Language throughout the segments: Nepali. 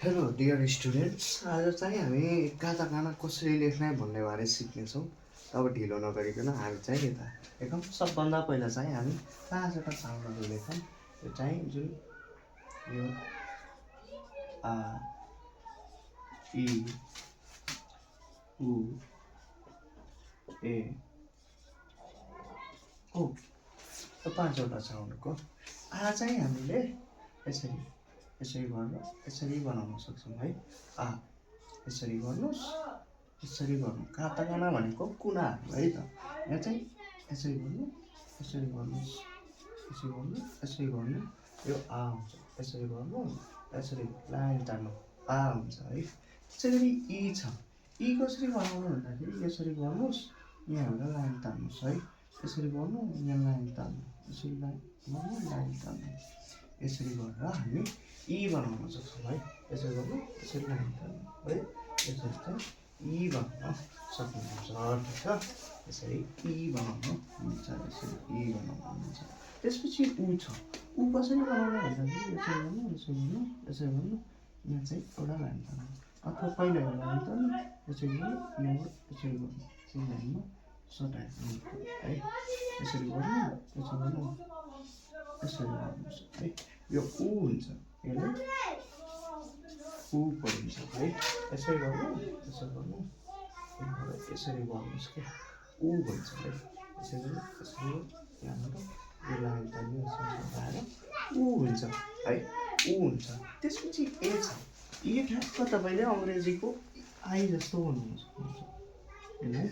हेलो डियर स्टुडेन्ट्स, आज चाहिँ हामी काताकाना कसरी लेख्ने भन्ने बारे सिक्नेछौँ। अब ढिलो नगरिकन हामी चाहिँ यता लेखौँ। सबभन्दा पहिला चाहिँ हामी 5वटा साउन्डहरू लेखौँ। यो चाहिँ जुन यो आ इ उ ए ओ, यो 5वटा साउन्डको आ चाहिँ हामीले यसरी गरेर यसरी बनाउन सक्छौँ है। आ यसरी गर्नुहोस्, यसरी गर्नु। काताकाना भनेको कुनाहरू है त। यहाँ चाहिँ यसरी गर्नु, यसरी गर्नुहोस्, यसरी गर्नु, यसरी गर्नु, यो आ हुन्छ। यसरी गर्नु, यसरी लाइन तान्नु, आ हुन्छ है। त्यसै गरी इ छ। इ कसरी बनाउनु भन्दाखेरि यसरी गर्नुहोस्, यहाँबाट लाइन तान्नुहोस् है। यसरी गर्नु, यहाँ लाइन तान्नु, यसरी लाइन गर्नु, लाइन तान्नु। यसरी गरेर हामी इ बनाउन सक्छौँ है। यसरी गर्नु, यसरी लाइन तान्नु है। यसरी चाहिँ इ बनाउन सक्नुहुन्छ, ठिक छ। यसरी इ बनाउनु हुन्छ, यसरी इ बनाउनु हुन्छ। त्यसपछि उ छ। उ कसरी बनाउनु भन्दाखेरि यसरी गर्नु, यसरी गर्नु, यसरी गर्नु, यहाँ चाहिँ एउटा लाइन तान्नु, अथवा पहिला एउटा लाइन तान्नु, यसरी गर्नु, यहाँबाट यसरी गर्नु, यो लाइनमा सटाइदिनु है। यसरी गर्नु, यसरी गर्नु, यसरी गर्नुहोस् है। यो उ हुन्छ, यसलाई उ पढिन्छ है। यसरी गर्नु, यसरी गर्नु, यसरी गर्नुहोस् क्या, उ भन्छ है। यसरी गर्नु, यसरी यहाँबाट यो लाइन तान्नु, यसरी लगाएर उ हुन्छ है, उ हुन्छ। त्यसपछि ए छ। ए ठ्याक्क तपाईँले अङ्ग्रेजीको आई जस्तो बनाउन सक्नुहुन्छ। यसलाई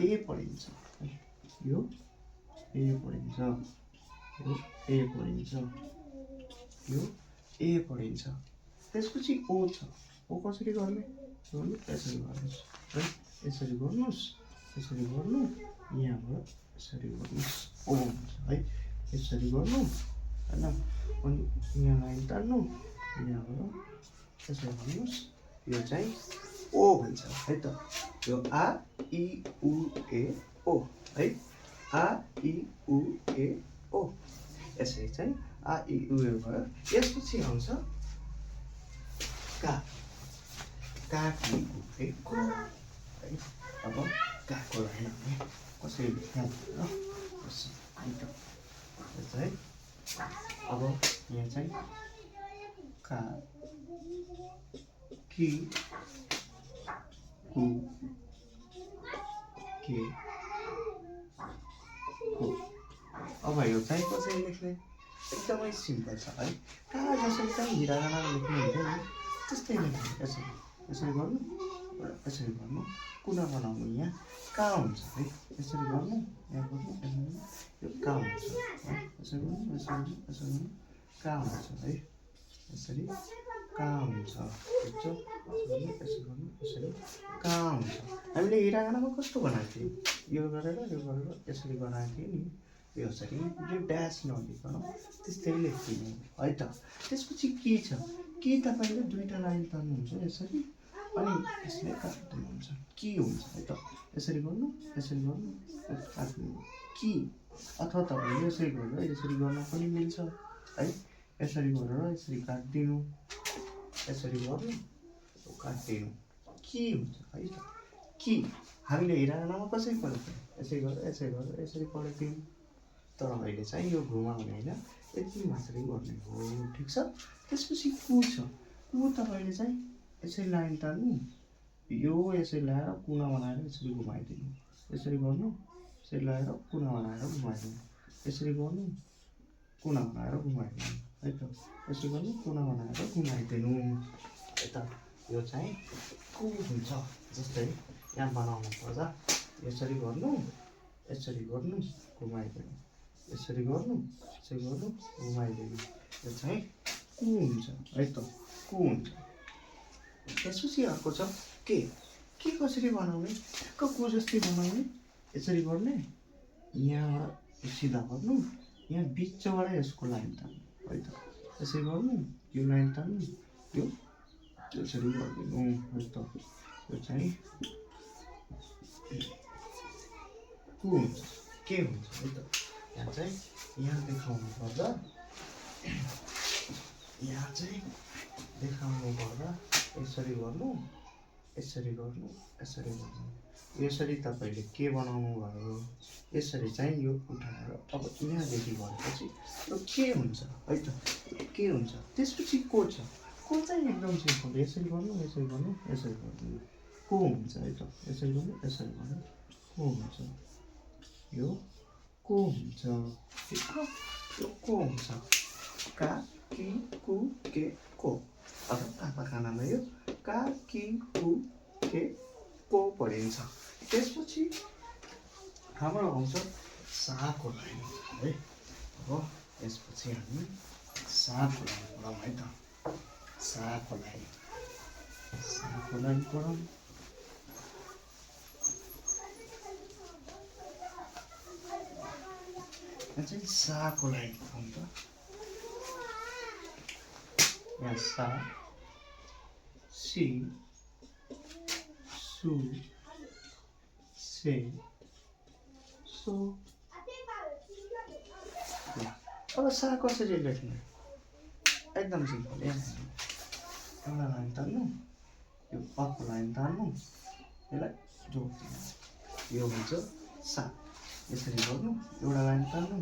ए पढिन्छ है। यो ए पढिन्छ, यो ए पढिन्छ, यो ए पढिन्छ। त्यसपछि ओ छ। ओ कसरी गर्ने? यसरी गर्नुहोस् है। यसरी गर्नुहोस्, यसरी गर्नु, यहाँबाट यसरी गर्नुहोस्, ओ हुन्छ है। यसरी गर्नु होइन, अनि यहाँ लाइन तान्नु, यहाँबाट यसरी गर्नुहोस्, यो चाहिँ ओ भन्छ है त। यो आ इ उ ए ओ है। आ इ उ ए ओ। यसरी चाहिँ आ इ उ ए भयो। यसपछि आउँछ का। का कि ए को है। अब काको लाइन हामी कसरी लेख्ने भनेर है। अब यहाँ चाहिँ का कि कु के को। अब यो चाहिँ कसरी लेख्ने? एकदमै सिम्पल छ है। का जसरी चाहिँ हिरागाना लेख्ने हुन्छ नि, त्यस्तै लेख्ने। यसरी यसरी गर्नु, यसरी गर्नु, कुना बनाउनु, यहाँ का हुन्छ है। यसरी गर्नु, यहाँ गर्नु, यसरी गर्नु, यो का हुन्छ है। यसरी गर्नु, यसरी गर्नु, यसरी गर्नु, का हुन्छ है। यसरी का हुन्छ, ठिक छ। यसरी गर्नु, यसरी का हुन्छ। हामीले हिरागानामा कस्तो बनाएको थियौँ? यो गरेर यसरी बनाएको थियौँ नि, यसरी यो ड्यास नलिकन त्यस्तै लेख्दिनु है त। त्यसपछि के छ? के तपाईँले 2टा लाइन तान्नुहुन्छ यसरी, अनि यसलाई काट्नुहुन्छ, के हुन्छ है त। यसरी गर्नु, यसरी गर्नु, काट्नु कि। अथवा तपाईँले यसरी गरेर यसरी गर्न पनि मिल्छ है। यसरी गरेर यसरी काटिदिनु, यसरी गर्नु, काटिदिनु, के हुन्छ है त। कि हामीले हिरागानामा कसरी पढेको थियौँ? यसरी गरेर यसरी गरेर यसरी पढेको थियौँ। तर अहिले चाहिँ यो घुमाउने होइन, यति मात्रै गर्ने हो, ठिक छ। त्यसपछि कु छ। कु तपाईँले चाहिँ यसरी लाइन तान्नु, यो यसरी ल्याएर कुना बनाएर यसरी घुमाइदिनु, यसरी गर्नु, यसरी ल्याएर कुना बनाएर घुमाइदिनु, यसरी गर्नु, कुना बनाएर घुमाइदिनु है त। यसरी गर्नु, कुना बनाएर घुमाइदिनु है त। यो चाहिँ कु हुन्छ। जस्तै यहाँ बनाउनु पर्दा यसरी गर्नु, यसरी गर्नु, घुमाइदिनु, यसरी गर्नु, यसरी गर्नु, घुमाइदिनु, यो चाहिँ कु हुन्छ है त, कु हुन्छ। त्यसपछि अर्को छ के। के कसरी बनाउने? ठ्याक्क कु जस्तै बनाउने। यसरी गर्ने, यहाँबाट सिधा गर्नु, यहाँ बिचबाट यसको लाइन तान्नु है त। यसरी गर्नु, यो लाइन तान्नु, यो यसरी गरिदिनु है त। यो चाहिँ कु हुन्छ, के हुन्छ है त। यहाँ चाहिँ यहाँ देखाउनु पर्दा, यहाँ चाहिँ देखाउनु पर्दा यसरी गर्नु, यसरी गर्नु, यसरी गर्नु। यसरी तपाईँले के बनाउनु भयो, यसरी चाहिँ यो उठाएर अब यहाँदेखि गरेपछि यो के हुन्छ है त, के हुन्छ। त्यसपछि को छ, को चाहिँ एकदम सिम्पल, यसरी गर्नु, यसरी गर्नु, यसरी गर्नु, को हुन्छ है त। यसरी गर्नु, यसरी गर्नु, को हुन्छ, यो को हुन्छ, यो को हुन्छ, का कि कु के को। अब कानामा यो का कि कु के को पढिन्छ। त्यसपछि हाम्रो आउँछ साको लाइन है। अब यसपछि हामी साको लाइन पढौँ है त। साको लाइन पढौँ। यहाँ चाहिँ साको लाइन पढौँ त। यहाँ सा, सी, सु, से, सो। अब सा कसरी लेख्ने, एकदम सिम्पल। एउटा लाइन तान्नु, यो अर्को लाइन तान्नु, यसलाई जोड्दिनु, यो हुन्छ सा। यसरी गर्नु, एउटा लाइन तान्नु,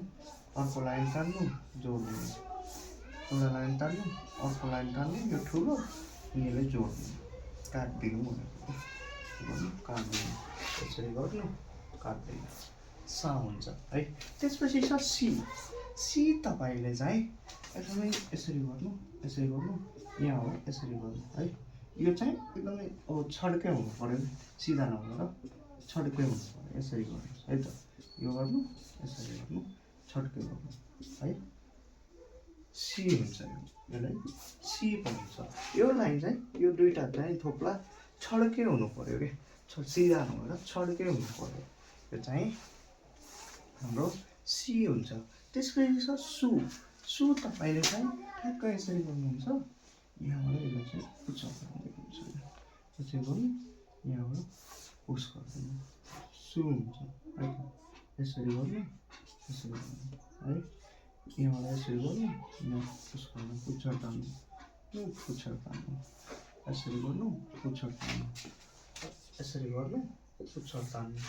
अर्को लाइन तान्नु, जोड्दिनु, एउटा लाइन तान्नु, अर्को लाइन तान्नु, यो ठुलो यसलाई जोड्नु, काट्दिनु भनेको गर्नु, काट्दिनु, यसरी गर्नु, काट्दिनु, सा हुन्छ है। त्यसपछि छ सी। सी तपाईँले चाहिँ एकदमै यसरी गर्नु, यसरी गर्नु, यहाँबाट यसरी गर्नु है। यो चाहिँ एकदमै अब छड्कै हुनु पऱ्यो, सिधा नभएर छड्कै हुनु पऱ्यो। यसरी गर्नुहोस् है त, यो गर्नु, यसरी गर्नु, छड्कै गर्नु है। सी हुन्छ, यसलाई सी भन्छ। यो लाइन चाहिँ यो दुईवटा चाहिँ थोप्ला छड्कै हुनु पऱ्यो कि, सिधा नभएर छड्कै हुनु पऱ्यो। यो चाहिँ हाम्रो सी हुन्छ। त्यसपछि छ सु। सु तपाईँले चाहिँ ठ्याक्क यसरी गर्नुहुन्छ, यहाँबाट यसलाई चाहिँ पुछ गर्नुहुन्छ, यसरी गर्नु, यहाँबाट पुस गरिदिनु, सु हुन्छ है त। यसरी गर्नु, यसरी गर्नु है, यहाँबाट यसरी गर्नु, यहाँ पुस गर्नु, पुच्छर तान्नु, यो पुच्छर तान्नु, यसरी गर्नु, पुच्छर तान्नु, यसरी गर्नु, पुच्छर तान्नु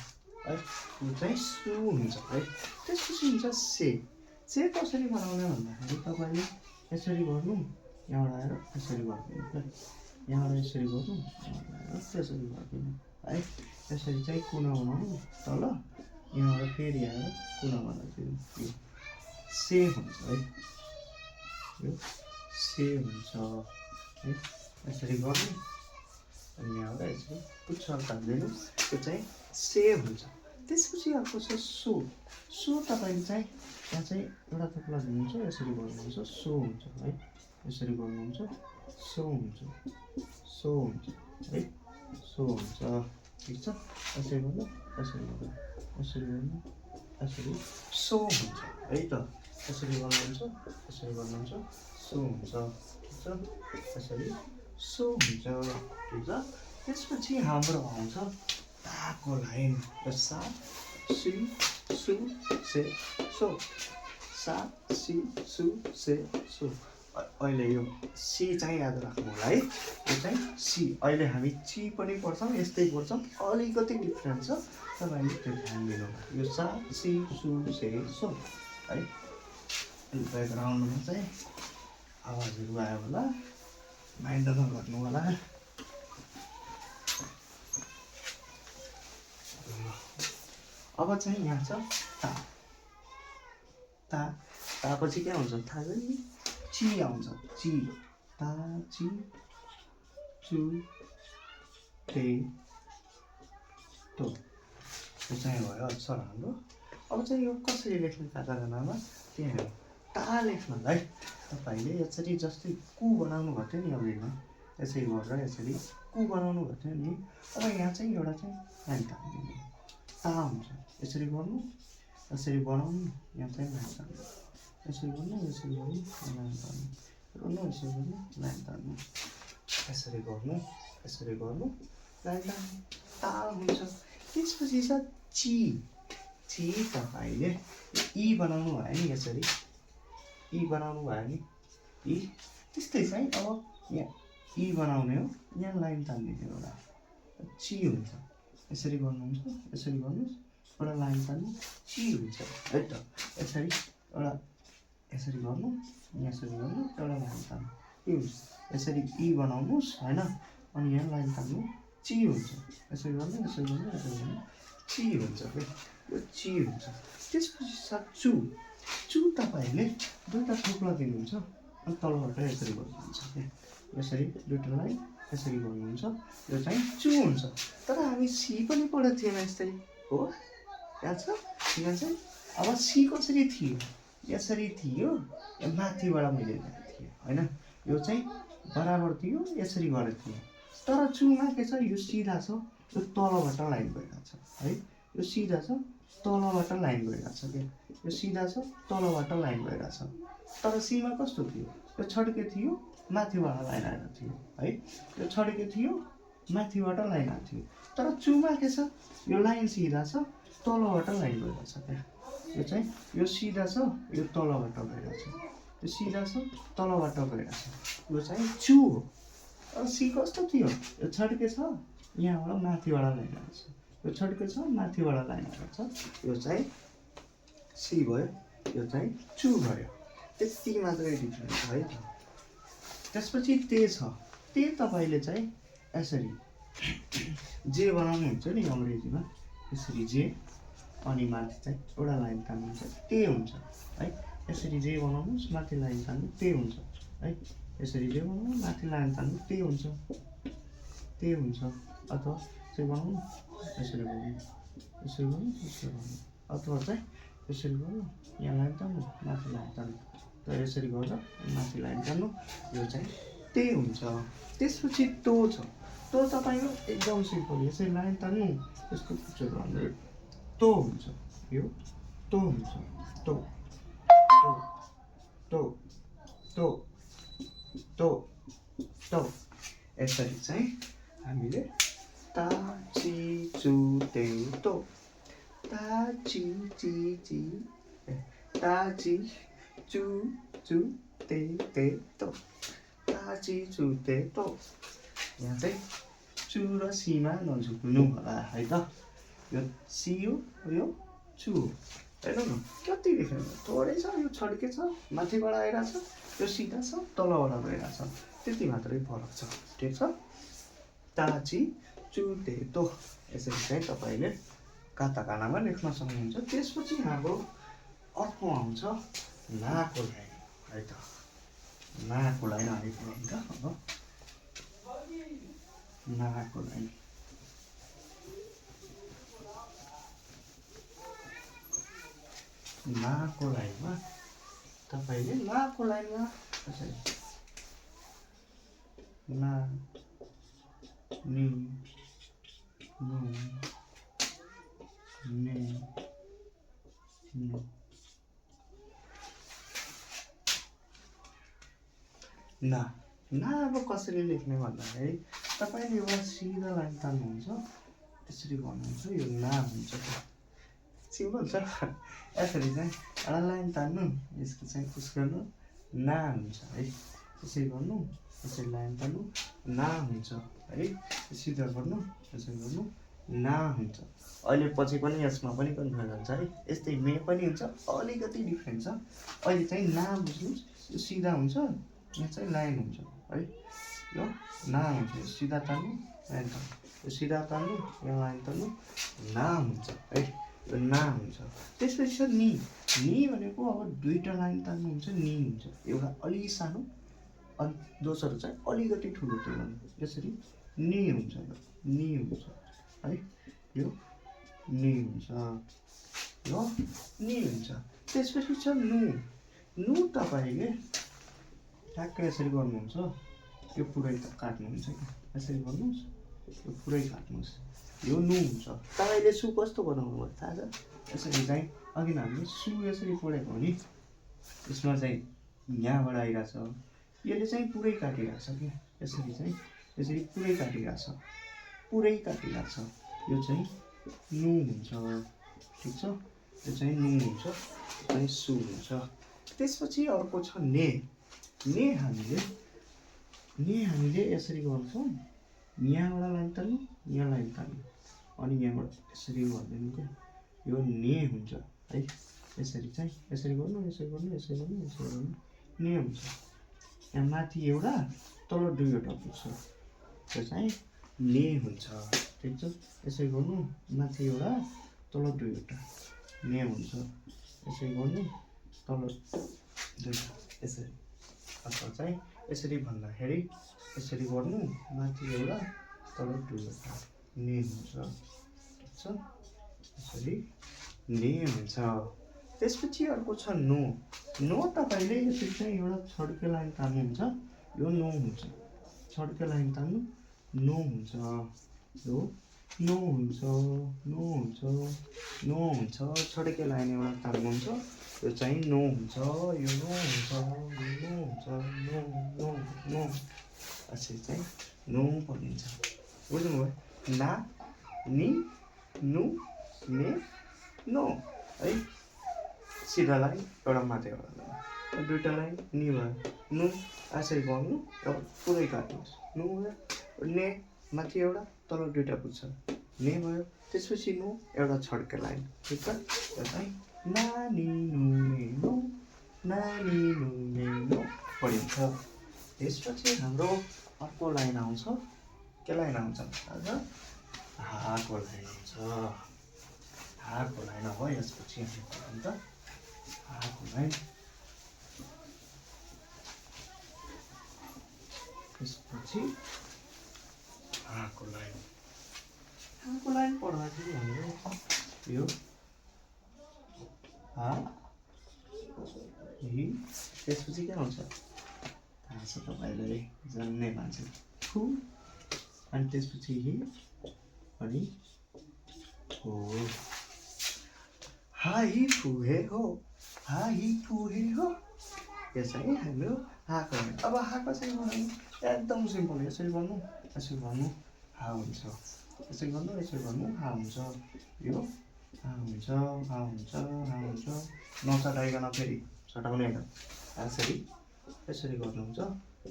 है। यो चाहिँ सु हुन्छ है। त्यसपछि हुन्छ से। से कसरी बनाउने भन्दाखेरि तपाईँले यसरी गर्नु, यहाँबाट आएर यसरी गरिदिनु है, यहाँबाट यसरी गर्नु, यहाँबाट आएर त्यसरी गरिदिनु है। यसरी चाहिँ कुना बनाउनु तल, यहाँबाट फेरि आएर कुना बनाइदिनु, यो से हुन्छ है। यो से हुन्छ है। यसरी गर्नु, अनि यहाँबाट यसरी पुच्छर तान्दिनु, यो चाहिँ से हुन्छ। त्यसपछि अर्को छ सो। सो तपाईँले चाहिँ यहाँ चाहिँ एउटा थोप्ला दिनुहुन्छ, यसरी गर्नुहुन्छ, सो हुन्छ है। यसरी गर्नुहुन्छ, सो हुन्छ, सो हुन्छ है, सो हुन्छ, ठिक छ। यसरी गर्नु, यसरी गर्नु, यसरी गर्नु, यसरी सो हुन्छ है त। यसरी गर्नुहुन्छ, यसरी गर्नुहुन्छ, सो हुन्छ, ठिक छ। यसरी सो हुन्छ, ठिक छ। त्यसपछि हाम्रो आउँछ ताको लाइन। सा, सी, सु, से, सो। सा, सी, सु, से, सो। अहिले यो सी चाहिँ याद राख्नु होला है। यो चाहिँ सी। अहिले हामी ची पनि पढ्छौँ, यस्तै पढ्छौँ, अलिकति डिफ्रेन्ट छ, तपाईँले त्यो ध्यान दिनु होला। यो सा, सी, सु, से, सो है। ब्याकग्राउन्डमा चाहिँ आवाजहरू आयो होला, माइन्ड नगर्नु होला। अब चाहिँ यहाँ छ ता। ता, तापछि के आउँछ थाहा छ नि, ची आउँछ, ची, ता, ची, चु, ते, तो। यो चाहिँ भयो अक्षर हाम्रो। अब चाहिँ यो कसरी लेख्ने कागजनामा, त्यही हो ता लेख्नलाई तपाईँले यसरी जस्तै कु बनाउनु भएको थियो नि अघिमा, यसरी गरेर यसरी कु बनाउनु भएको थियो नि। अब यहाँ चाहिँ एउटा चाहिँ लाइन तान्दिनु, ता हुन्छ। यसरी गर्नु, यसरी बनाउनु, यहाँ चाहिँ लाइन तान्नु, यसरी गर्नु, यसरी गर्नु, लाइन तान्नु, गर्नु, यसरी गर्नु, लाइन तान्नु, यसरी गर्नु, यसरी गर्नु, लाइन तान्नु, ता हुन्छ। त्यसपछि छ ची। ची तपाईँले इ बनाउनु भयो नि, यसरी इ बनाउनु भयो नि, इ त्यस्तै चाहिँ अब यहाँ ई बनाउने हो यहाँ लाइन तान्ने एउटा ची हुन्छ यसरी गर्नुहुन्छ यसरी गर्नुहोस् एउटा लाइन तान्नु ची हुन्छ है त यसरी एउटा यसरी गर्नु यसरी गर्नु एउटा लाइन तान्नु के हुन्छ यसरी ई बनाउनुहोस् होइन अनि यहाँ लाइन तान्नु ची हुन्छ यसरी गर्नु यसरी गर्नु यसरी गर्नु ची हुन्छ यो ची हुन्छ त्यसपछि छ चु चु तपाईँले दुईवटा थोक्ला दिनुहुन्छ अनि तलबाट यसरी गर्नुहुन्छ क्या यसरी दुईवटा लाइन यसरी गर्नुहुन्छ यो चाहिँ चु हुन्छ तर हामी सी पनि पढेको थिएन यस्तै हो याद छ यहाँ चाहिँ अब सी कसरी थियो यसरी थियो यो माथिबाट मैले ल्याएको थिएँ होइन यो चाहिँ बराबर थियो यसरी गरेको थियो तर चुमा के छ यो सिधा छ यो तलबाट लाइन गइरहेको छ है यो सिधा छ तलबाट लाइन गइरहेको छ क्या यो सिधा छ तलबाट लाइन गइरहेको छ तर सीमा कस्तो थियो यो छड्के थियो माथिबाट लाइन आएको थियो है यो छड्के थियो माथिबाट लाइन आएको थियो तर चुमा के छ यो लाइन सिधा छ तलबाट लाइन गइरहेको छ क्या यो चाहिँ यो सिधा छ यो तलबाट गइरहेको छ यो सिधा छ तलबाट गइरहेको छ यो चाहिँ चु हो अब सी कस्तो थियो यो छड्के छ यहाँबाट माथिबाट लाइन आएको छ यो छड्के छ माथिबाट लाइन आएको छ यो चाहिँ सी भयो यो चाहिँ चु भयो त्यति मात्रै डिफ्रेन्स है त त्यसपछि ते छ ते तपाईँले चाहिँ यसरी जे बनाउनुहुन्छ नि अङ्ग्रेजीमा यसरी जे अनि माथि चाहिँ एउटा लाइन तान्नुहुन्छ ते हुन्छ है यसरी जे बनाउनुहोस् माथि लाइन तान्नु ते हुन्छ है यसरी जे बनाउनु माथि लाइन तान्नु ते हुन्छ अथवा चाहिँ बनाउनु यसरी गर्नु यसरी गर्नु यसरी गर्नु अथवा चाहिँ यसरी गर्नु यहाँ लाइन तान्नु माथि लाइन तान्नु र यसरी गर्दा माथि लाइन तान्नु यो चाहिँ ते हुन्छ त्यसपछि तो छ तो तपाईँको एकदम सिम्पल यसरी लाइन तान्नु यसको पिक्चर गर्नु तो हुन्छ यो तो हुन्छ तो तो तो तो तो तो यसरी चाहिँ हामीले ता ची चु ते तो ता ची ची ची ता ची चु चु ते तो ता ची चु ते तो यहाँ चाहिँ चु र सीमा नझुक्नु होला है त यो सी हो यो चु हो हेर्नु न कति डिफ्रेन्स थोरै छ यो छड्के छ माथिबाट आइरहेछ यो सिधा छ तलबाट गइरहेछ त्यति मात्रै फरक छ ठिक छ ताची चुते तो यसरी चाहिँ तपाईँले काताकानामा लेख्न सक्नुहुन्छ त्यसपछि हाम्रो अर्को आउँछ नाको लाइन है त नाको लाइन आइपुग्यो नि त अब नाको लाइन नाको लाइनमा तपाईँले नाको लाइनमा यसरी ना नि नु ने नु ना अब कसरी लेख्ने भन्दाखेरि तपाईँले एउटा सिधा लाइन तान्नुहुन्छ त्यसरी गर्नुहुन्छ यो ना हुन्छ सिम्पल छ यसरी चाहिँ एउटा लाइन तान्नु यसको चाहिँ पुस गर्नु ना हुन्छ है त्यसरी गर्नु यसरी लाइन तान्नु ना हुन्छ है सिधा गर्नु यसरी गर्नु ना हुन्छ अहिले पछि पनि यसमा पनि कन्फ्युजन छ है यस्तै मे पनि हुन्छ अलिकति डिफ्रेन्ट छ अहिले चाहिँ ना बुझ्नुहोस् यो सिधा हुन्छ यहाँ चाहिँ लाइन हुन्छ है यो ना हुन्छ यो सिधा तान्नु लाइन तान्नु यो सिधा तान्नु यहाँ लाइन तान्नु ना हुन्छ है यो ना हुन्छ त्यसपछि छ नि भनेको अब दुईवटा लाइन तान्नु हुन्छ नि हुन्छ एउटा अलि सानो अनि दोस्रो चाहिँ अलिकति ठुलो त्यो यसरी नि हुन्छ यो नि हुन्छ है यो नि हुन्छ यो नि हुन्छ त्यसपछि छ नु तपाईँले ठ्याक्कै यसरी गर्नुहुन्छ यो पुरै काट्नुहुन्छ कि यसरी गर्नुहोस् यो पुरै काट्नुहोस् यो नु हुन्छ तपाईँले सु कस्तो बनाउनु भयो थाहा छ यसरी चाहिँ अघि हामीले सु यसरी पढेको हो नि यसमा चाहिँ यहाँबाट आइरहेछ यसले चाहिँ पुरै काटिरहेछ क्या यसरी पुरै काटिरहेछ यो चाहिँ नु हुन्छ ठिक छ यो चाहिँ नु हुन्छ यो चाहिँ सु हुन्छ त्यसपछि अर्को छ ने हामीले ने हामीले यसरी गर्छौँ यहाँबाट लाइन तान्नु यहाँ लाइन तान्नु अनि यहाँबाट यसरी गरिदिनु क्या यो ने हुन्छ है यसरी चाहिँ यसरी गर्नु यसरी गर्नु यसरी गर्नु यसरी गर्नु ने हुन्छ यहाँ माथि एउटा तल दुईवटा पुग्छ त्यो चाहिँ ने हुन्छ ठिक छ यसरी गर्नु माथि एउटा तल दुईवटा ने हुन्छ यसरी गर्नु तल दुईवटा यसरी अथवा चाहिँ यसरी भन्दाखेरि यसरी गर्नु माथि एउटा तल दुईवटा ने हुन्छ ठिक छ यसरी ने हुन्छ त्यसपछि अर्को छ नो नो तपाईँले यसरी चाहिँ एउटा छड्के लाइन तान्नुहुन्छ यो नो हुन्छ छड्के लाइन तान्नु नो हुन्छ यो नो हुन्छ नो हुन्छ नो हुन्छ छड्के लाइन एउटा तान्नुहुन्छ यो चाहिँ नो हुन्छ यो नो हुन्छ यो नो हुन्छ नो नो नो यसरी चाहिँ नो भनिन्छ बुझ्नुभयो ना नि नु ने नो है सिधा लाइन एउटा माथि एउटा लाइन दुईवटा लाइन नि भयो नु यसरी गर्नु एउटा पुरै काट्नुहोस् नु भयो ने माथि एउटा तल दुईवटा पुग्छ ने भयो त्यसपछि नु एउटा छड्के लाइन ठिक छ यो चाहिँ नानी नुने नो नानी नुने नो पढिन्छ त्यसपछि हाम्रो अर्को लाइन आउँछ के लाइन आउँछ भन्दा हाको लाइन आउँछ हाको लाइन हो यसपछि हामी पढौँ त हाको लाइन त्यसपछि हाको लाइन पढ्दाखेरि हाम्रो यो हा हि त्यसपछि के आउँछ थाहा छ तपाईँलाई जान्ने मान्छे फु अनि त्यसपछि हि अनि हो हाई फुहे हो हाई फुहे हो यो चाहिँ हाम्रो हाको लाइन अब हाको चाहिँ बनाउनु एकदम सिम्पल यसरी गर्नु हा हुन्छ यसरी गर्नु हा हुन्छ यो हा हुन्छ नचटाइकन फेरि चटाउने होइन यसरी गर्नुहुन्छ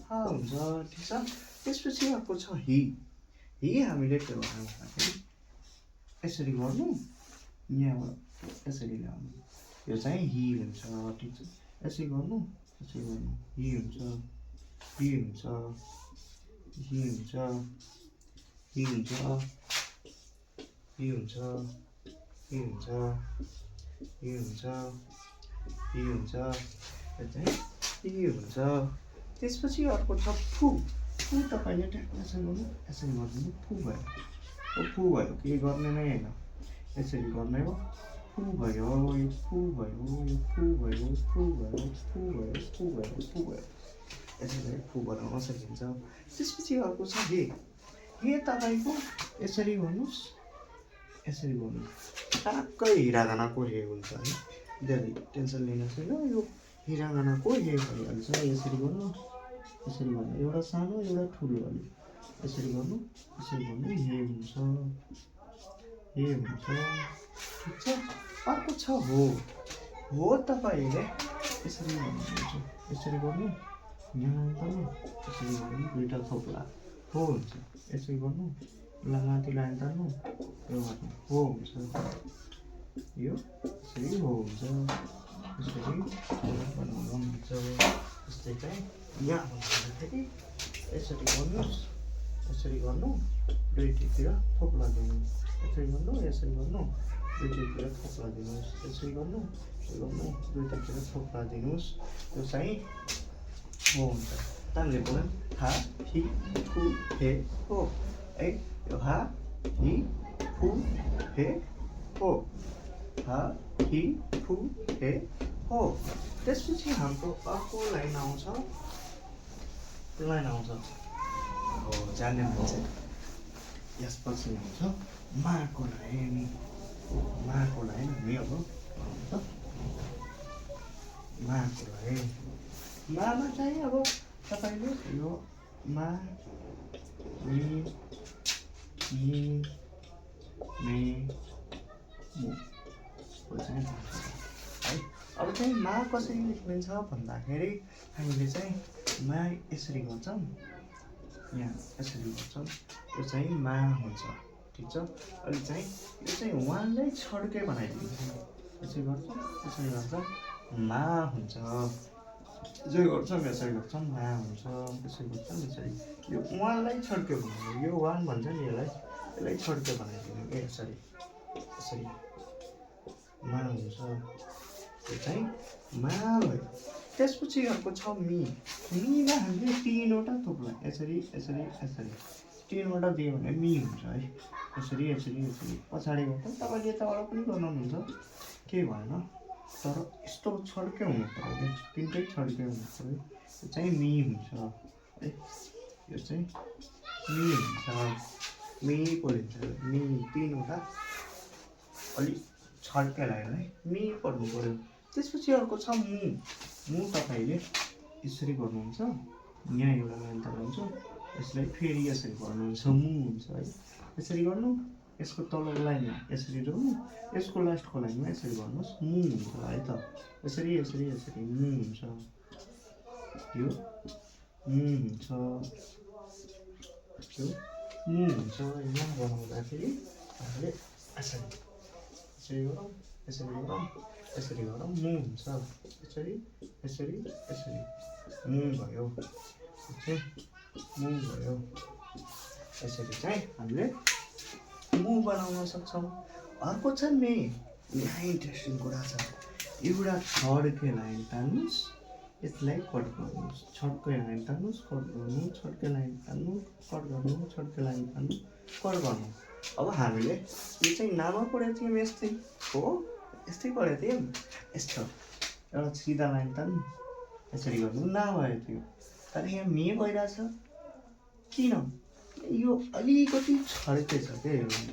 हा हुन्छ ठिक छ त्यसपछि अर्को छ हि हामीले के गर्नु भन्दाखेरि यसरी गर्नु यहाँबाट यसरी ल्याउनु यो चाहिँ हि हुन्छ ठिक छ यसरी गर्नु हि हुन्छ त्यसपछि अर्को छ फु तपाईँले ट्याक्क यसरी गर्नु फु भयो के गर्ने नै होइन यसरी गर्ने हो फु भयो यसरी फु बनाउन सकिन्छ त्यसपछि अर्को छ हे तपाईँको यसरी गर्नुहोस् ट्याक्कै हिरागानाको हे हुन्छ है धेरै टेन्सन लिनु छैन यो हिरागानाको हे भइहाल्छ यसरी गर्नु एउटा सानो एउटा ठुलो अलि यसरी गर्नु हे हुन्छ ठिक छ अर्को छ हो तपाईँले यसरी गर्नु यहाँ तान्नु यसरी गर्नु दुईवटा थोप्ला हो हुन्छ यसरी गर्नु माथि लाइन तान्नु यो गर्नु हो हुन्छ यो यसरी हो हुन्छ यसरी बनाउनु हुन्छ जस्तै चाहिँ यहाँ भन्दाखेरि यसरी गर्नु दुईतिर थोप्ला दिनु यसरी गर्नु दुईतिर थोप्ला दिनुहोस् यसरी गर्नु दुईतिर थोप्ला दिनुहोस् यो चाहिँ हो हुन्छ तानले बोल्नु हा हि फु हे हो है यो हा हि फु हे हो हा हि फु हे हो त्यसपछि हाम्रो अर्को लाइन आउँछ हो जान्ने मान्छे यसपछि आउँछ माको लाइन हामी अब माको लाइन मामा चाहिँ अब तपाईँले यो मा मी मु चाहिँ है अब चाहिँ मा कसरी लेखिन्छ भन्दाखेरि हामीले चाहिँ मा यसरी गर्छौँ यहाँ यसरी गर्छौँ, यो चाहिँ मा हुन्छ, ठिक छ। अहिले चाहिँ यो चाहिँ वानलाई छड्के बनाइदिन्छौँ, यसरी गर्छौँ, यसरी गर्छौँ, मा हुन्छ, यसरी गर्छौँ, यसरी गर्छौँ, मा हुन्छ, यसरी गर्छौँ, यसरी यो वानलाई छड्के बनाइदिनु, यो वान भन्छ नि यसलाई छड्के बनाइदिनु, यसरी यसरी मा हुन्छ, यो चाहिँ मा भयो। त्यसपछि अर्को छ मी। मीमा हामीले तीनवटा थोप्ला यसरी यसरी यसरी तीनवटा दियो भने मी हुन्छ है, यसरी यसरी यसरी पछाडिबाट तपाईँले यताबाट पनि गर्नुहुन्छ, केही भएन, तर यस्तो छड्के हुनु पऱ्यो क्या, तिनटै छड्के हुनु पऱ्यो, यो चाहिँ मी हुन्छ है, यो चाहिँ मी हुन्छ, मी बोलिन्छ, मी तीनवटा अलिक छड्के लाग्यो है, मी पढ्नु पऱ्यो। त्यसपछि अर्को छ मु। मु तपाईँले यसरी गर्नुहुन्छ, यहाँ एउटा लाइन तान्नुहुन्छ, यसलाई फेरि यसरी गर्नुहुन्छ, मु हुन्छ है, यसरी गर्नु, यसको तलको लाइनमा यसरी जोड्नु, यसको लास्टको लाइनमा यसरी गर्नुहोस्, मु हुन्छ है त, यसरी यसरी यसरी मु हुन्छ, यो मु हुन्छ, यो मु हुन्छ। यहाँ बनाउँदाखेरि हामीले यसरी यसरी गरौँ, यसरी गरौँ, यसरी गरौँ, मु हुन्छ, यसरी यसरी यसरी मु भयो, मु भयो, यसरी चाहिँ हामीले मु बनाउन सक्छौँ। अर्को छ मे। यहाँ इन्ट्रेस्टिङ कुरा छ, एउटा छड्के लाइन तान्नुहोस्, यसलाई कट गर्नुहोस्, छड्के लाइन तान्नुहोस्, कट गर्नु, छड्के लाइन तान्नु, कट गर्नु, छड्के लाइन तान्नु, कट गर्नु। अब हामीले यो चाहिँ नाममा पढेको थियौँ, यस्तै हो, यस्तै पढेको थियौँ, यस्तो एउटा सिधा लाइन तान्नु, यसरी गर्नु नभएको थियो, तर यहाँ मे भइरहेछ, किन? यो अलिकति छड्के छ क्या, यो लाइन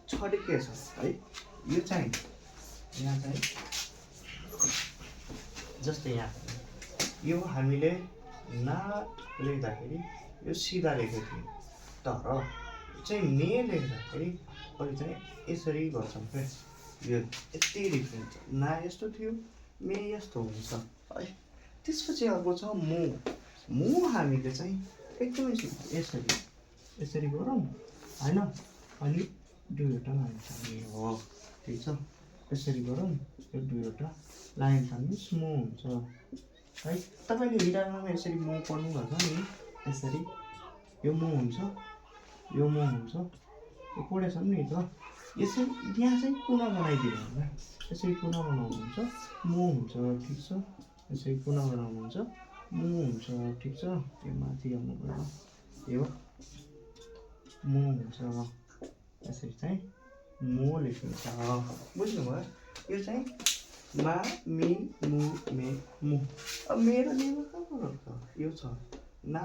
छड्के छ है, यो चाहिँ यहाँ चाहिँ जस्तै यहाँ यो हामीले ना लेख्दाखेरि यो सिधा लेखेको थियौँ, तर चाहिँ मे लेख्दाखेरि अहिले चाहिँ यसरी गर्छौँ क्या, यो यति डिफ्रेन्ट छ, ना यस्तो थियो, मे यस्तो हुन्छ है। त्यसपछि अर्को छ मो। मो हामीले चाहिँ एकदमै यसरी यसरी गरौँ होइन, अनि दुईवटा लाइन तान्ने हो, ठिक छ, यसरी गरौँ, यो दुईवटा लाइन तान्नुहोस्, मो हुन्छ है। तपाईँले हिरामा यसरी मो पढ्नु भएको छ नि, यसरी यो मो हुन्छ, यो मो हुन्छ, यो पढेछ नि त, यसरी यहाँ चाहिँ कुना बनाइदिनु होला, यसरी कुना बनाउनुहुन्छ, मो हुन्छ, ठिक छ, यसरी कुना बनाउनुहुन्छ, मो हुन्छ, ठिक छ, यो माथि आउनु पर्यो, यो मो हुन्छ, यसरी चाहिँ मो लेखिन्छ, बुझ्नुभयो? यो चाहिँ मा मी मु मे मु। अब मेरो नेमा कहाँ फरक छ, यो छ ना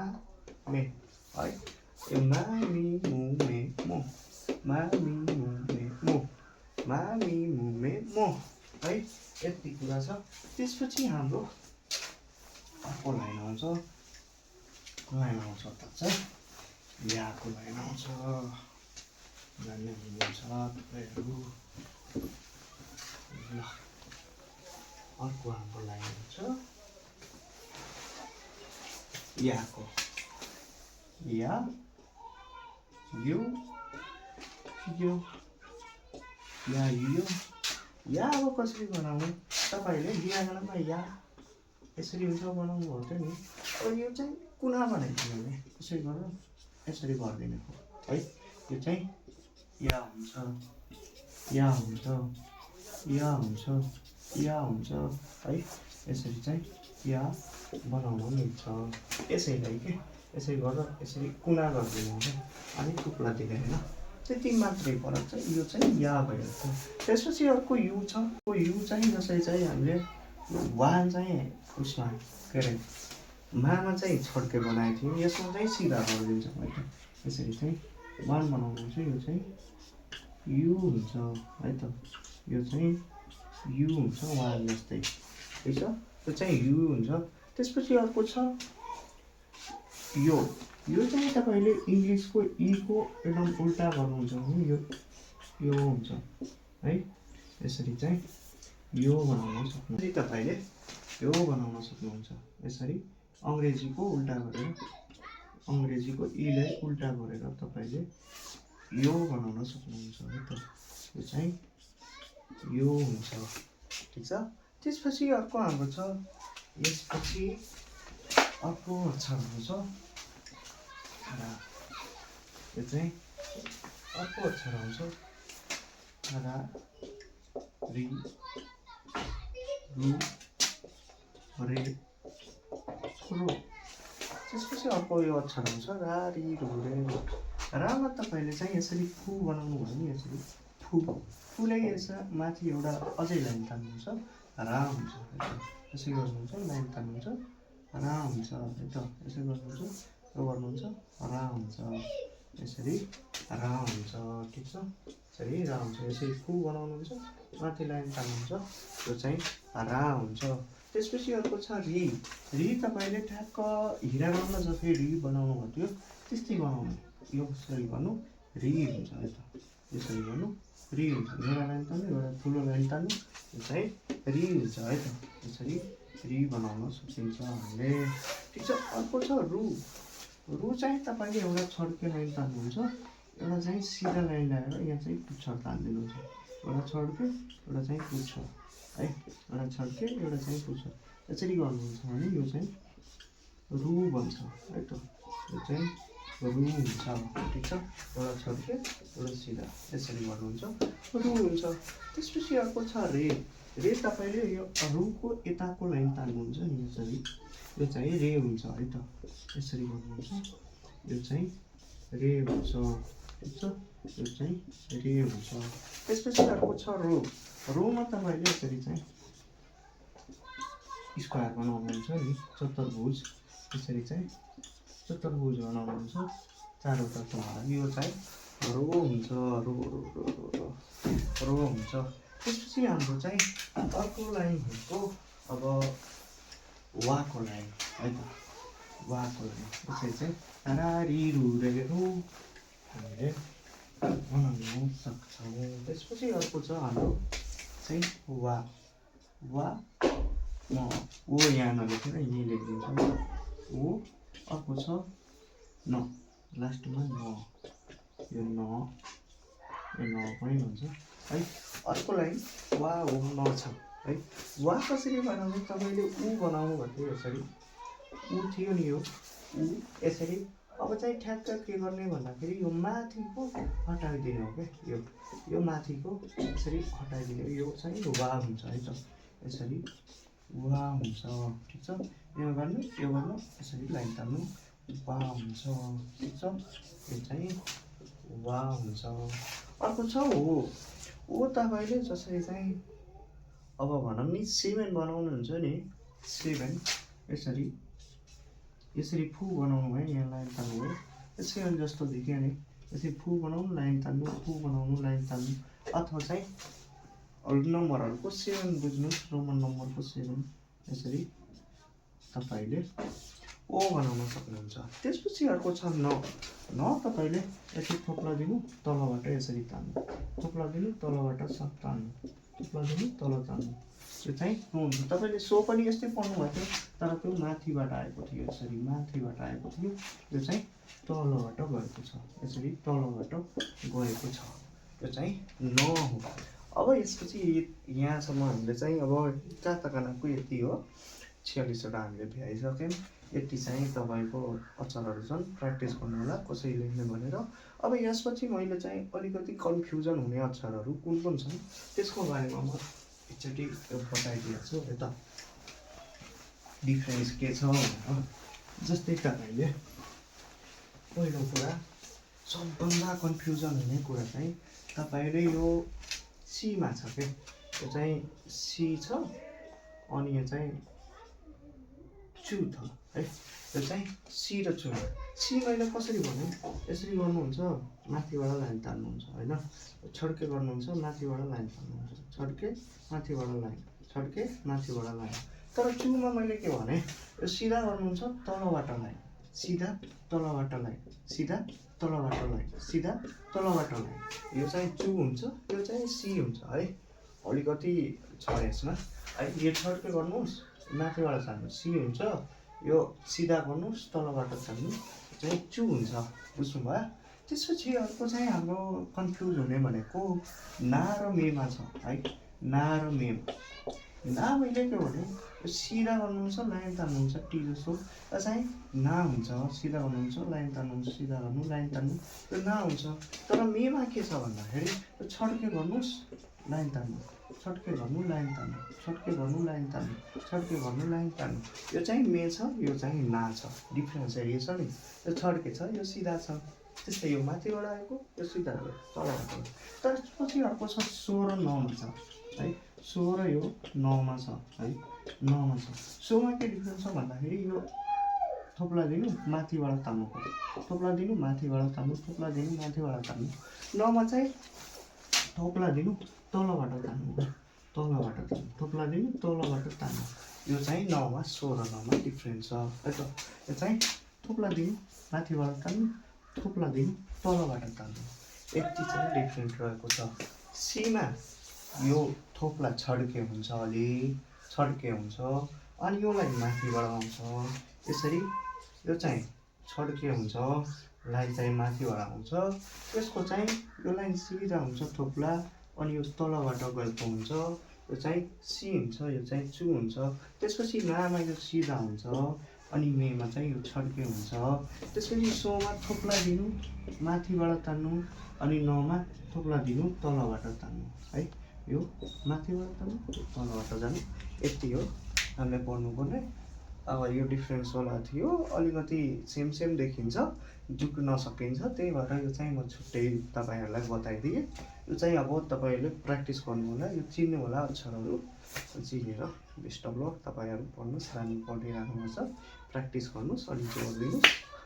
मे है, यो मा मी मु मे मो, मा मी मु मे मो, मा मी मु मे मो है, यति कुरा छ। त्यसपछि हाम्रो अर्को लाइन आउँछ, त चाहिँ याको लाइन आउँछ, जान्ने हुनुहुन्छ तपाईँहरू। ल अर्को हाम्रो लाइन हुन्छ याको, या यो यो या यो या। अब कसरी बनाउनु, तपाईँले डियाग्राममा या यसरी हुन्छ बनाउनु भयो त नि, अब यो चाहिँ कुना बनाइदिनु भने यसरी गर्नु, यसरी गरिदिनु है, यो चाहिँ या हुन्छ, या हुन्छ, या हुन्छ, या हुन्छ है, यसरी चाहिँ या बनाउन मिल्छ। यसैलाई के यसरी गरेर यसरी कुना गरिदिनु हुन्छ, अनि टुक्रा दिने होइन, त्यति मात्रै फरक छ, यो चाहिँ या भइरहेको छ। त्यसपछि अर्को यु छ, यु चाहिँ जसरी चाहिँ हामीले वान चाहिँ उसमा के अरे मामा चाहिँ छड्के बनाएको थियौँ, यसमा चाहिँ सिधा गरिदिन्छौँ है, यसरी चाहिँ वान बनाउनु चाहिँ यो चाहिँ यु हुन्छ है त, यो चाहिँ यु हुन्छ वान जस्तै, ठिक छ, यो चाहिँ यु हुन्छ। त्यसपछि अर्को छ यो, यो चाहिँ तपाईँले इङ्ग्लिसको ईको एकदम उल्टा गर्नुहुन्छ भने यो हुन्छ है, यसरी चाहिँ यो बनाउन सक्नुहुन्छ, तपाईँले यो बनाउन सक्नुहुन्छ, यसरी अङ्ग्रेजीको उल्टा गरेर अङ्ग्रेजीको ईलाई उल्टा गरेर तपाईँले यो बनाउन सक्नुहुन्छ है त। यो चाहिँ यो हुन्छ, ठिक छ। त्यसपछि अर्को हाम्रो छ, यसपछि अर्को अक्षरहरू छ खडा। यो चाहिँ अर्को अक्षर आउँछ खडा, रि, रु, रे, रु। त्यसपछि अर्को यो अक्षर आउँछ रा, रि, रु, रे, रु। रामा तपाईँले चाहिँ यसरी फु बनाउनु भयो नि, यसरी फु, फुलाई यसो माथि एउटा अझै लाइन तान्नुहुन्छ, रा हुन्छ। यसै गर्नुहुन्छ, लाइन तान्नुहुन्छ, रा हुन्छ है त। यसै गर्नुहुन्छ, यो गर्नुहुन्छ, रा हुन्छ। यसरी रा हुन्छ, ठिक छ। यसरी रा हुन्छ। यसरी फु बनाउनुहुन्छ, माथि लाइन तान्नुहुन्छ, यो चाहिँ रा हुन्छ। त्यसपछि अर्को छ रि। रि तपाईँले ठ्याक्क हिरामा जसरी रि बनाउनु भएको थियो त्यस्तै बनाउनु। यो यसरी गर्नु, रि हुन्छ है त। यसरी गर्नु, रि हुन्छ। एउटा लाइन तान्नु, एउटा ठुलो लाइन तान्नु, यो चाहिँ रि हुन्छ है त। यसरी रि बनाउन सकिन्छ हामीले, ठिक छ। अर्को छ रु। रु चाहिँ तपाईँले एउटा छड्के लाइन तान्नुहुन्छ, एउटा चाहिँ सिधा लाइन ल्याएर यहाँ चाहिँ पुच्छर तानिदिनुहुन्छ। एउटा छड्के, एउटा चाहिँ पुच्छर है, एउटा छड्के, एउटा चाहिँ पुच्छर। यसरी गर्नुहुन्छ भने यो चाहिँ रु भन्छ है त। यो चाहिँ रु हुन्छ, ठिक छ। एउटा छड्के, एउटा सिधा, यसरी गर्नुहुन्छ, रु हुन्छ। त्यसपछि अर्को छ रे। रे तपाईँले यो रुको यताको लाइन तान्नुहुन्छ नि, यसरी, यो चाहिँ रे हुन्छ है त। यसरी गर्नुहुन्छ, यो चाहिँ रे हुन्छ, ठिक छ। यो चाहिँ रे हुन्छ। त्यसपछि अर्को छ रो। रोमा तपाईँले यसरी चाहिँ स्क्वायर बनाउनुहुन्छ नि, चतुर्भुज। यसरी चाहिँ चतुर्भुज बनाउनुहुन्छ चारवटा कुनामा, यो चाहिँ रो हुन्छ, रो रो रो रो रो हुन्छ। त्यसपछि हाम्रो चाहिँ अर्को लाइन भनेको अब वाको लाइन है त। वाको लाइन यसरी चाहिँ रा, रि, रु, रे, रु हामीले बनाउन सक्छौँ। त्यसपछि अर्को छ हाम्रो चाहिँ वा। वा म ओ यहाँ नलेखेर यहीँ लेखिदिन्छु, ओ। अर्को छ न, लास्टमा न, यो न, यो न पनि भन्छ है। अर्को लाइन वा हो, न छ है। वा कसरी बनाउने, तपाईँले ऊ बनाउनु भएको थियो, यसरी ऊ थियो नि, यो ऊ यसरी। अब चाहिँ ठ्याक्क के गर्ने भन्दाखेरि यो माथिको हटाइदिने हो क्या, यो माथिको यसरी हटाइदिने, यो चाहिँ वा हुन्छ है त। यसरी वा हुन्छ, ठिक छ। यो गर्नु, यो गर्नु, यसरी लाइन तान्नु, वा हुन्छ, ठिक छ। यो चाहिँ वा हुन्छ। अर्को छ हो। हो तपाईँले जसरी चाहिँ अब भनौँ नि सेभेन बनाउनुहुन्छ नि, सेभेन यसरी, यसरी फु बनाउनु भयो, यहाँ लाइन तान्नु भयो, सेभेन जस्तो देखियो नि। यसरी फु बनाउनु, लाइन तान्नु, फु बनाउनु, लाइन तान्नु। अथवा चाहिँ नम्बरहरूको सेभेन बुझ्नुहोस्, रोमन नम्बरको सेभेन, यसरी तपाईँले ओ बनाउन सक्नुहुन्छ। त्यसपछि अर्को छ न। न तपाईँले यसरी थोप्ला दिनु, तलबाट यसरी तान्नु, थोप्ला दिनु, तलबाट सब तान्नु, थोप्ला दिनु, तल तान्नु, यो चाहिँ हुन्छ। तपाईँले सो पनि यस्तै पढ्नु भएको थियो, तर त्यो माथिबाट आएको थियो, यसरी माथिबाट आएको थियो, यो चाहिँ तलबाट गएको छ, यसरी तलबाट गएको छ, यो चाहिँ न हो। अब यसपछि यहाँसम्म हामीले चाहिँ अब काताकानाको यति हो, 46वटा हामीले भ्याइसक्यौँ। यति चाहिँ तपाईँको अक्षरहरू छन्, प्र्याक्टिस गर्नु होला कसरी लेख्ने भनेर। अब यसपछि मैले चाहिँ अलिकति कन्फ्युजन हुने अक्षरहरू कुन कुन छन् त्यसको बारेमा म एकचोटि बताइदिएको छु है त, डिफ्रेन्स के छ भनेर। जस्तै तपाईँले पहिलो कुरा, सबभन्दा कन्फ्युजन हुने कुरा चाहिँ तपाईँले यो सीमा छ क्या, यो चाहिँ सी छ, अनि यो चाहिँ चु छ है। यो चाहिँ सी र चु। सी मैले कसरी भने, यसरी गर्नुहुन्छ, माथिबाट लाइन तान्नुहुन्छ होइन, छड्के गर्नुहुन्छ, माथिबाट लाइन तान्नुहुन्छ, छड्के माथिबाट लाइन, छड्के माथिबाट लाइन। तर चुमा मैले के भने, यो सिधा गर्नुहुन्छ, तलबाट लाइन, सिधा तलबाट लाइन, सिधा तलबाट लाइन, सिधा तलबाट लाइन, यो चाहिँ चु हुन्छ, यो चाहिँ सी हुन्छ है। अलिकति छ यसमा है। यो छड्के गर्नुहोस्, माथिबाट तान्नु, सी हुन्छ, यो सिधा गर्नुहोस् तलबाट तान्नु चाहिँ चु हुन्छ बुझ्नुभयो। त्यसपछि अर्को चाहिँ हाम्रो कन्फ्युज हुने भनेको ना र मेमा छ है। ना र मेमा ना मैले के भने यो सिधा गर्नुहुन्छ लाइन तान्नुहुन्छ टी जस्तो र चाहिँ ना हुन्छ सिधा गर्नुहुन्छ लाइन तान्नुहुन्छ सिधा गर्नु लाइन तान्नु यो ना हुन्छ। तर मेमा के छ भन्दाखेरि यो छड्के गर्नुहोस् लाइन तान्नु छड्के गर्नु लाइन तान्नु छड्के गर्नु लाइन तान्नु छड्के गर्नु लाइन तान्नु यो चाहिँ मे छ यो चाहिँ ना छ। डिफ्रेन्स चाहिँ यो छ नि यो छड्के छ यो सिधा छ। त्यस्तै यो माथिबाट आएको यो सिधा तलबाट तर पछि अर्को छ 16 र 9 मा छ है। 16 यो 9 मा छ है 9 मा छ। 16 मा के डिफ्रेन्स छ भन्दाखेरि यो थोप्ला दिनु माथिबाट तान्नु पर्यो थोप्ला दिनु माथिबाट तान्नु थोप्ला दिनु माथिबाट तान्नु। 9 मा चाहिँ थोप्ला दिनु तलबाट तान्नु तलबाट तान्नु थोप्ला दिनु तलबाट तान्नु यो चाहिँ 9 मा 16 9 मा डिफ्रेन्स छ है त। यो चाहिँ थोप्ला दिनु माथिबाट तान्नु थोप्ला दिनु तलबाट तान्नु यति चाहिँ डिफ्रेन्ट रहेको छ। सीमा यो थोप्ला छड्के हुन्छ अलि छड्के हुन्छ अनि योलाई माथिबाट आउँछ यसरी यो चाहिँ छड्के हुन्छ लाइन चाहिँ माथिबाट आउँछ यसको चाहिँ यो लाइन सिधा हुन्छ थोप्ला अनि यो तलबाट गएको हुन्छ यो चाहिँ सी हुन्छ यो चाहिँ चु हुन्छ। त्यसपछि नामा यो सिधा हुन्छ अनि मेमा चाहिँ यो छड्के हुन्छ। त्यसपछि सोमा थोप्ला दिनु माथिबाट तान्नु अनि नौमा थोप्ला दिनु तलबाट तान्नु है। यो माथिबाट तान्नु तलबाट जानु यति हो हामीले पढ्नुपर्ने। अब यो डिफ्रेन्सवाला थियो अलिकति सेम देखिन्छ झुक्न सकिन्छ त्यही भएर यो चाहिँ म छुट्टै तपाईँहरूलाई बताइदिएँ। यो चाहिँ अब तपाईँहरूले प्र्याक्टिस गर्नु होला यो चिन्नु होला अक्षरहरू चिनेर। बेस्ट अफ लक तपाईँहरू पढ्नुहोस् राम्रो पढिराख्नुपर्छ प्र्याक्टिस गर्नुहोस् अनि जोड दिनुहोस्।